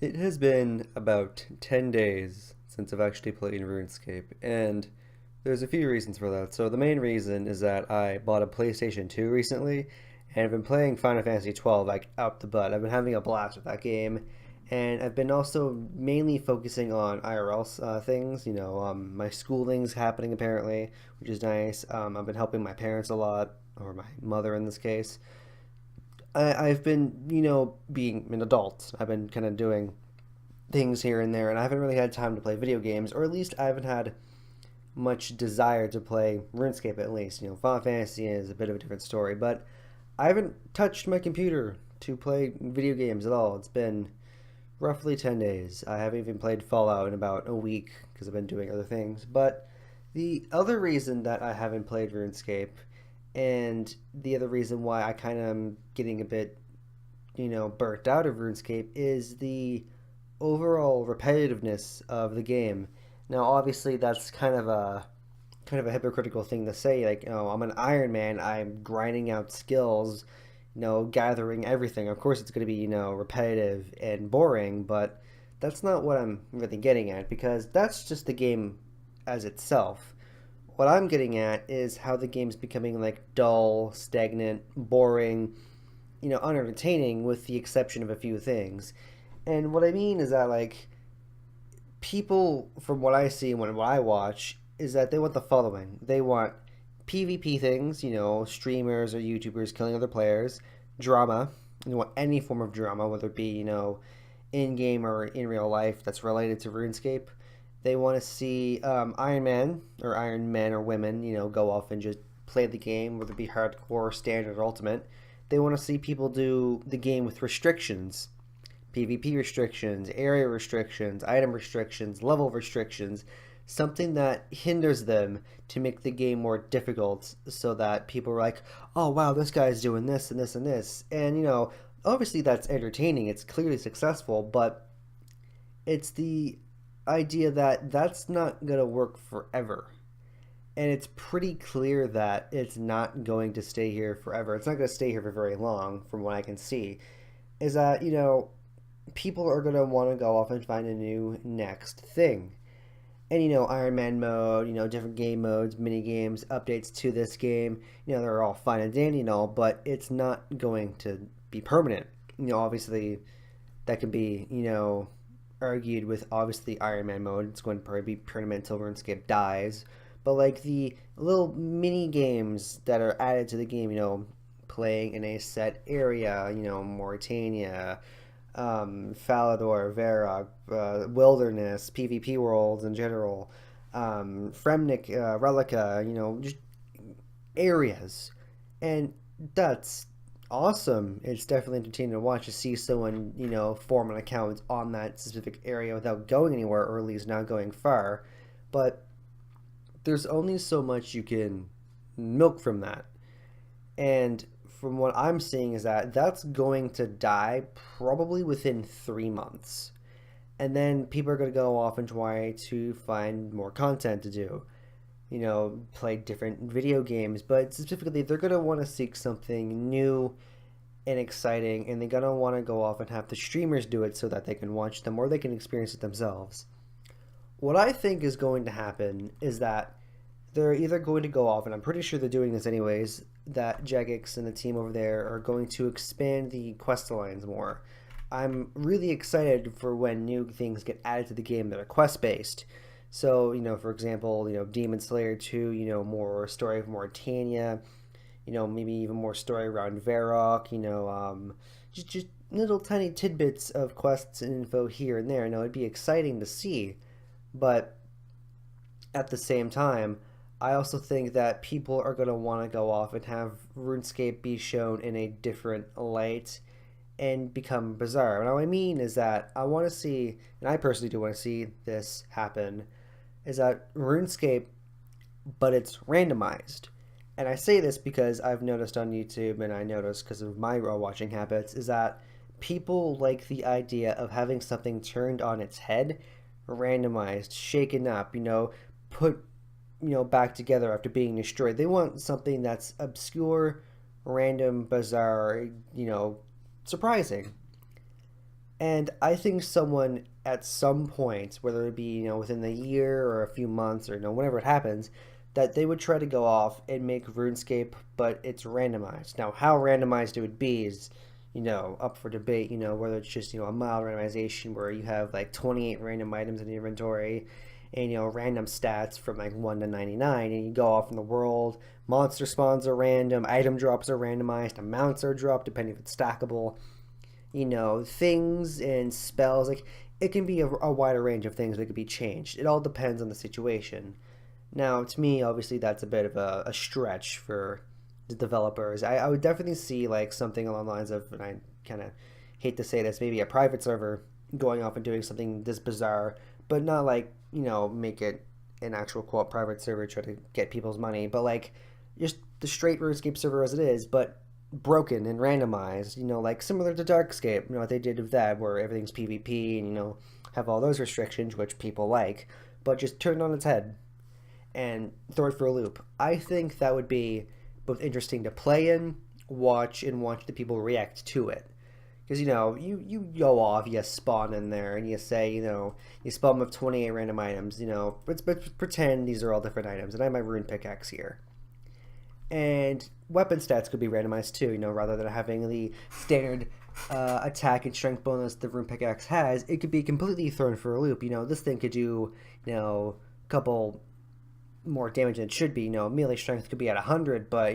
It has been about 10 days since I've actually played RuneScape, and there's a few reasons for that. So the main reason is that I bought a PlayStation 2 recently, and I've been playing Final Fantasy 12 like out the butt. I've been having a blast with that game, and I've been also mainly focusing on IRL things. My schooling's happening apparently, which is nice. I've been helping my parents a lot, or my mother in this case. I've been, being an adult. I've been kind of doing things here and there, and I haven't really had time to play video games, or at least I haven't had much desire to play RuneScape at least. Final Fantasy is a bit of a different story, but I haven't touched my computer to play video games at all. It's been roughly 10 days. I haven't even played Fallout in about a week because I've been doing other things. But the other reason that I haven't played RuneScape, and the other reason why I kind of am getting a bit, burnt out of RuneScape is the overall repetitiveness of the game. Now, obviously, that's kind of a hypocritical thing to say. Like, I'm an Iron Man. I'm grinding out skills, gathering everything. Of course, it's going to be repetitive and boring, but that's not what I'm really getting at because that's just the game as itself. What I'm getting at is how the game's becoming like dull, stagnant, boring, unentertaining with the exception of a few things. And what I mean is that like people from what I see and what I watch is that they want the following. They want PvP things, streamers or YouTubers killing other players, drama. They want any form of drama, whether it be, in game or in real life that's related to RuneScape. They want to see Iron Man or Iron Men or women, go off and just play the game, whether it be hardcore, standard, or ultimate. They want to see people do the game with restrictions, PvP restrictions, area restrictions, item restrictions, level restrictions, something that hinders them to make the game more difficult so that people are like, oh wow, this guy's doing this and this and this. And, obviously that's entertaining, it's clearly successful, but it's the idea that that's not going to work forever. And it's pretty clear that it's not going to stay here forever. It's not going to stay here for very long, from what I can see. Is that, people are going to want to go off and find a new next thing. And, Iron Man mode, different game modes, mini games, updates to this game, they're all fine and dandy and all, but it's not going to be permanent. Obviously, that can be, argued with obviously Iron Man mode. It's going to probably be permanent until RuneScape dies. But, like, the little mini games that are added to the game, playing in a set area, Mauritania, Falador, Varrock, Wilderness, PvP worlds in general, Fremnik, Relica, just areas. And that's awesome. It's definitely entertaining to watch to see someone, form an account on that specific area without going anywhere, or at least not going far. But there's only so much you can milk from that. And from what I'm seeing is that that's going to die probably within 3 months. And then people are going to go off and try to find more content to do. Play different video games, but specifically they're going to want to seek something new and exciting, and they're going to want to go off and have the streamers do it so that they can watch them or they can experience it themselves. What I think is going to happen is that they're either going to go off, and I'm pretty sure they're doing this anyways, that Jagex and the team over there are going to expand the quest lines more. I'm really excited for when new things get added to the game that are quest based. So, for example, Demon Slayer 2, more story of Mauritania, maybe even more story around Varrock, just little tiny tidbits of quests and info here and there. It'd be exciting to see, but at the same time, I also think that people are going to want to go off and have RuneScape be shown in a different light and become bizarre. And what I mean is that I want to see, and I personally do want to see this happen, is that RuneScape, but it's randomized. And I say this because I've noticed on YouTube, and I noticed because of my watching habits, is that people like the idea of having something turned on its head, randomized, shaken up, put back together after being destroyed. They want something that's obscure, random, bizarre, surprising. And I think someone at some point, whether it be, within the year or a few months or, whenever it happens, that they would try to go off and make RuneScape, but it's randomized. Now, how randomized it would be is, up for debate, whether it's just, a mild randomization where you have like 28 random items in the inventory and, random stats from like 1 to 99, and you go off in the world. Monster spawns are random, item drops are randomized, amounts are dropped depending if it's stackable, things and spells. Like, it can be a wider range of things that could be changed. It all depends on the situation. Now, to me, obviously, that's a bit of a stretch for the developers. I would definitely see like something along the lines of, and I kind of hate to say this, maybe a private server going off and doing something this bizarre, but not like, make it an actual quote private server try to get people's money, but like just the straight RuneScape server as it is, but broken and randomized, like similar to Darkscape, what they did with that, where everything's PvP and, have all those restrictions, which people like, but just turn it on its head and throw it for a loop. I think that would be both interesting to play in, watch, and watch the people react to it. Because, you go off, you spawn in there, and you say, you spawn with 28 random items, let's pretend these are all different items, and I have my rune pickaxe here. And weapon stats could be randomized too, rather than having the standard attack and strength bonus the rune pickaxe has, it could be completely thrown for a loop. This thing could do, a couple more damage than it should be. Melee strength could be at 100, but,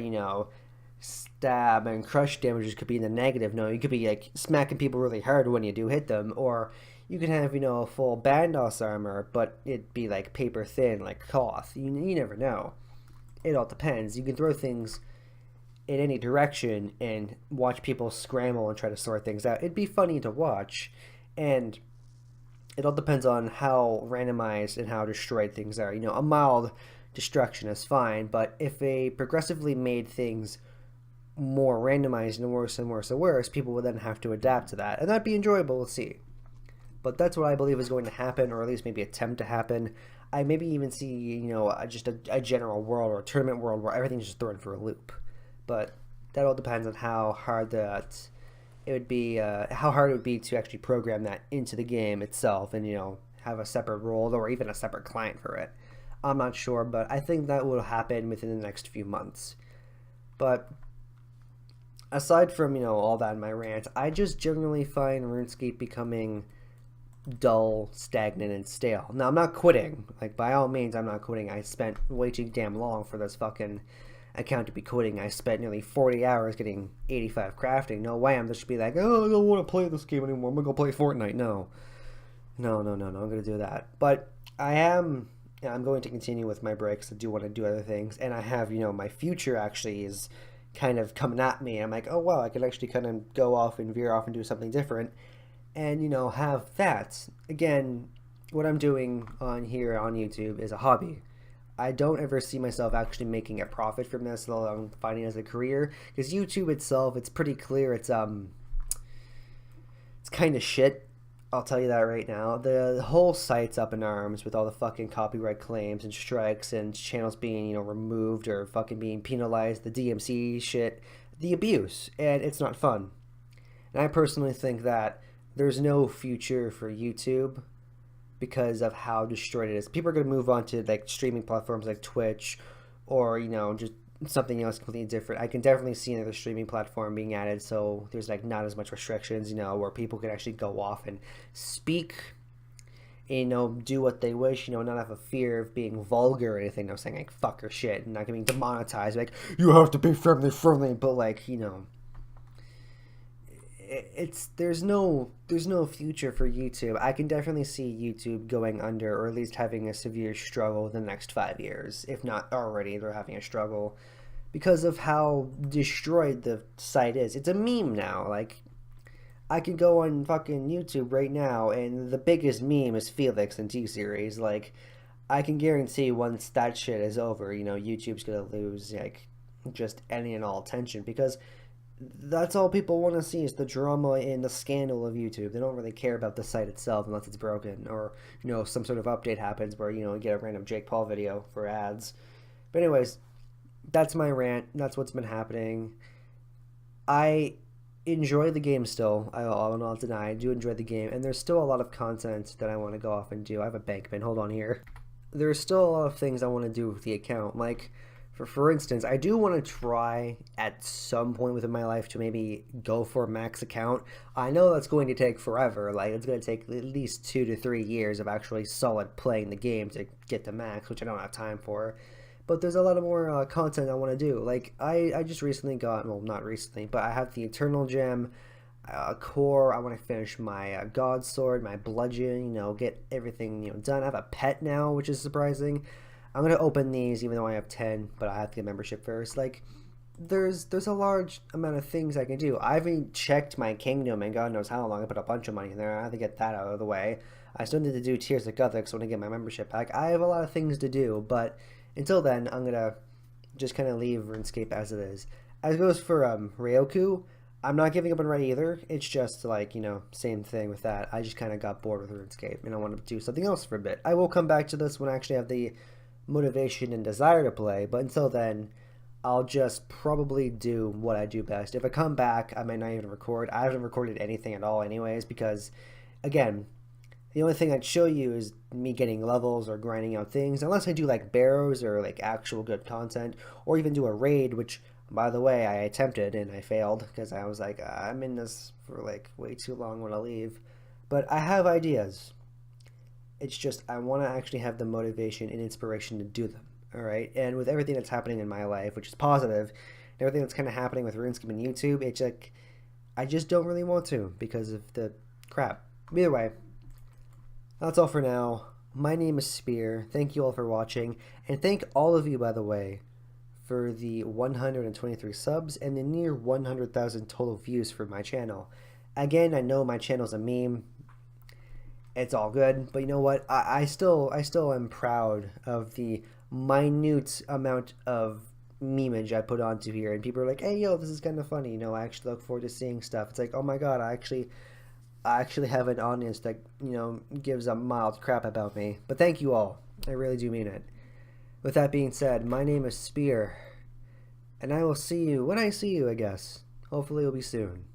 stab and crush damages could be in the negative. You could be, like, smacking people really hard when you do hit them, or you could have, a full Bandos armor, but it'd be, like, paper thin, like cloth. You never know. It all depends. You can throw things in any direction and watch people scramble and try to sort things out. It'd be funny to watch, and it all depends on how randomized and how destroyed things are. A mild destruction is fine, but if they progressively made things more randomized and worse and worse and worse, people would then have to adapt to that, and that'd be enjoyable to see. But that's what I believe is going to happen, or at least maybe attempt to happen. I maybe even see, just a general world or a tournament world where everything's just thrown for a loop. But that all depends on how hard it would be to actually program that into the game itself, and have a separate role or even a separate client for it. I'm not sure, but I think that will happen within the next few months. But aside from all that in my rant, I just generally find RuneScape becoming dull, stagnant, and stale. Now, I'm not quitting. Like, by all means, I'm not quitting. I spent way too damn long for this fucking account to be quitting. I spent nearly 40 hours getting 85 crafting. No way I'm just be like, oh, I don't want to play this game anymore. I'm gonna go play Fortnite. No. I'm gonna do that. But I'm going to continue with my breaks. I do want to do other things, and I have, my future actually is kind of coming at me. I'm like, oh wow, I could actually kind of go off and veer off and do something different, and have that. Again, what I'm doing on here on YouTube is a hobby. I don't ever see myself actually making a profit from this, although I'm finding it as a career. Because YouTube itself, it's pretty clear it's kind of shit. I'll tell you that right now. The whole site's up in arms with all the fucking copyright claims and strikes and channels being, removed or fucking being penalized, the DMC shit, the abuse, and it's not fun. And I personally think that there's no future for YouTube because of how destroyed it is. People are going to move on to like streaming platforms like Twitch or, just something else completely different. I can definitely see another streaming platform being added, so there's like not as much restrictions, where people can actually go off and speak, do what they wish, not have a fear of being vulgar or anything, saying like fuck or shit and not getting demonetized, like you have to be friendly, but like, there's no future for YouTube. I can definitely see YouTube going under, or at least having a severe struggle in the next 5 years, if not already they're having a struggle because of how destroyed the site is. It's a meme now. Like, I could go on fucking YouTube right now and the biggest meme is Felix and T-Series. Like, I can guarantee once that shit is over, YouTube's gonna lose like just any and all attention, because that's all people want to see is the drama and the scandal of YouTube. They don't really care about the site itself unless it's broken or, some sort of update happens where, you get a random Jake Paul video for ads. But anyways, that's my rant. That's what's been happening. I enjoy the game still. I'll not deny I do enjoy the game, and there's still a lot of content that I want to go off and do. I have a bank pin. Hold on here. There's still a lot of things I want to do with the account. Like, for instance, I do want to try at some point within my life to maybe go for a max account. I know that's going to take forever. Like, it's going to take at least 2 to 3 years of actually solid playing the game to get to max, which I don't have time for. But there's a lot of more content I want to do. Like, I just recently got, well, not recently, but I have the Eternal Gem, core. I want to finish my God Sword, my Bludgeon, get everything, done. I have a pet now, which is surprising. I'm going to open these even though I have 10, but I have to get membership first. Like, there's a large amount of things I can do. I haven't checked my kingdom and God knows how long. I put a bunch of money in there. I have to get that out of the way. I still need to do Tears of Guthix when I get my membership back. I have a lot of things to do, but until then, I'm going to just kind of leave RuneScape as it is. As goes for Ryoku, I'm not giving up on Red either. It's just like, same thing with that. I just kind of got bored with RuneScape and I want to do something else for a bit. I will come back to this when I actually have the motivation and desire to play, but until then, I'll just probably do what I do best. If I come back, I might not even record. I haven't recorded anything at all anyways because, again, the only thing I'd show you is me getting levels or grinding out things, unless I do like barrows or like actual good content, or even do a raid, which, by the way, I attempted and I failed because I was like, I'm in this for like way too long when I leave. But I have ideas. It's just I want to actually have the motivation and inspiration to do them. All right, and with everything that's happening in my life, which is positive, and everything that's kind of happening with RuneScape and YouTube, it's like I just don't really want to because of the crap. Either way, that's all for now. My name is Spear. Thank you all for watching, and thank all of you, by the way, for the 123 subs and the near 100,000 total views for my channel. Again, I know my channel's a meme. It's all good, but you know what? I still am proud of the minute amount of memeage I put onto here, and people are like, "Hey, yo, this is kind of funny." I actually look forward to seeing stuff. It's like, oh my god, I actually have an audience that gives a mild crap about me. But thank you all. I really do mean it. With that being said, my name is Spear, and I will see you when I see you. I guess. Hopefully, it'll be soon.